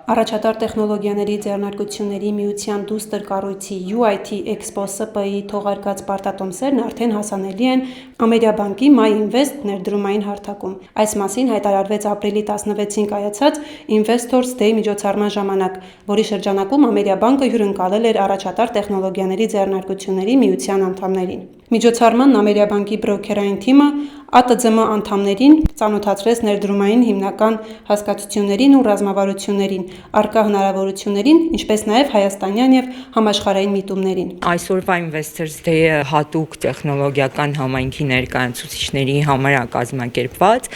Առաջատար տեխնոլոգիաների ձեռնարկությունների միության դուստր կառույցի UIT Expo SP-ի թողարկած պարտատոմսերն արդեն հասանելի են Ամերիաբանկի My Invest ներդրումային հարթակում։ Այս մասին հայտարարվեց ապրիլի 16-ին կայացած Investors Day միջոցառման ժամանակ, որի շրջանակում Ամերիաբանկը հյուրընկալել էր առաջատար տեխնոլոգիաների ձեռնարկությունների միության անդամներին։ Միջոցառմանն Ամերիաբանկի բրոքերային թիմը ԱՏՁՄ անդամներին ծանոթացրեց ներդրումային հիմնական հասկացություններին ու ռազմավարություններին, առկա հնարավորություններին, ինչպես նաև հայաստանյան եւ համաշխարհային միտումներին։ Այսօրվա Investors Day-ը հատուկ տեխնոլոգիական համայնքի ներկայացուցիչների համար է կազմակերպված,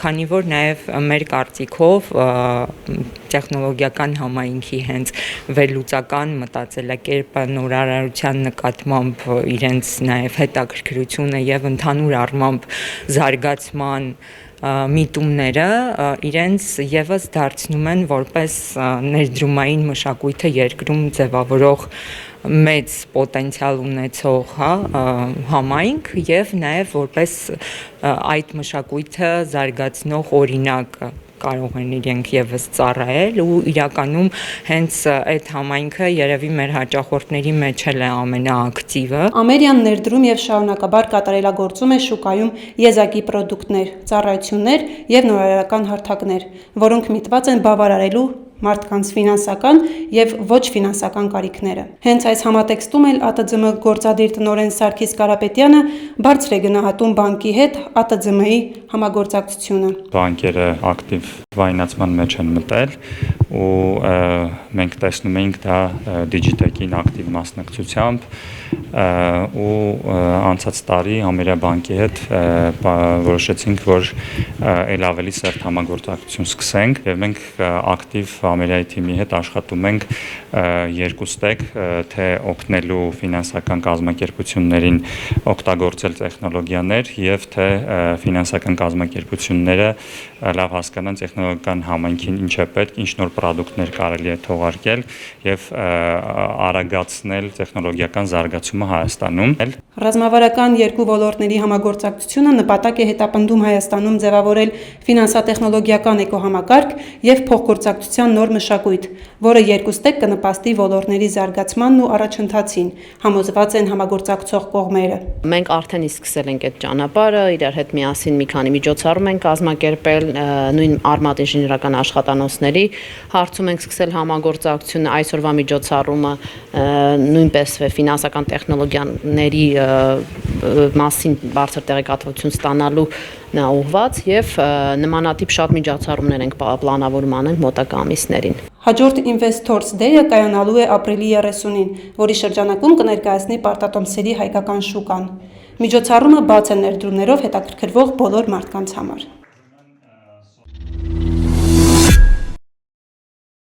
քանի որ նաև մեր կարծիքով տեխնոլոգիական համայնքի հենց վերլուծական մտածելակերպը նորարարության նկատմամբ իրենց նաև հետաքրքրությունը եւ ընդհանուր առմամբ զարգացման միտումները իրենց եւս դարձնում են որպես ներդրումային մշակույթը երկրում ձևավորող մեծ պոտենցիալ ունեցող համայնք եւ նաեւ որպես այդ մշակույթը զարգացնող օրինակ կարող են իրենք եւս ծառայել ու իրականում հենց այդ համայնքը երևի մեր հաճախորդների մեջ էլ է ամենաակտիվը։ Ամերիան ներդրում եւ շարունակաբար կատարելագործում է շուկայում եզակի պրոդուկտներ, ծառայություններ եւ նորարարական հարթակներ, որոնք միտված են բավարարելու մարդկանց ֆինանսական եւ ոչ ֆինանսական կարիքները։ Հենց այս համատեքստում էլ ԱՏՁՄ գործադիր տնօրեն Սարգիս Կարապետյանը բարձր է գնահատում բանկի հետ ԱՏԶՄ-ի համագործակցությունը։ Բանկերը ակտիվ վայնացման մեջ են մտել ու մենք տեսնում ենք դա Digitech-ին ակտիվ մասնակցությամբ ու անցած տարի Ամերիաբանկի հետ որոշեցինք, որ ել ավելի սերտ համագործակցություն սկսենք եւ մենք ակտիվ Ամերիկայի թիմի հետ աշխատում ենք երկուստեք, թե օգնելու ֆինանսական կազմակերպություններին օգտագործել տեխնոլոգիաներ եւ թե ֆինանսական կազմակերպությունները լավ հասկանան տեխնոլոգիական համայնքին ինչ է պետք, ինչ նոր պրոդուկտներ կարելի է թողարկել եւ արագացնել տեխնոլոգիական զարգացումը Հայաստանում։ Ռազմավարական երկու ոլորտների համագործակցությունը նպատակ է հետապնդում Հայաստանում ձևավորել ֆինանսատեխնոլոգիական էկոհամակարգ եւ փոխգործակցության նոր մշակույթ, որը երկուստեք կնպաստի ոլորտների զարգացմանն ու առաջընթացին, համոզված են համագործակցող կողմերը։ Մենք արդեն իսկ սկսել ենք այդ ճանապարհը, իրար հետ միասին մի քանի միջոցառում ենք կազմակերպել, նույն արմատ ինժեներական աշխատանոցների հարցում ենք սկսել համագործակցությունը, այսօրվա միջոցառումը նույնպես ֆինանսական տեխնոլոգիաների մասին բարձր տեղեկատվություն ստանալու ուղղված եւ նմանատիպ շատ միջոցառումներ ենք պլանավորում անենք մոտակա ամիսներին։ Հաջորդ Investors Day-ը կայանալու է ապրիլի 30-ին, որի շրջանակում կներկայացնի պարտատոմսերի հայկական շուկան։ Միջոցառումը բաց է ներդրումներով հետաքրքրվող բոլոր մարդկանց համար։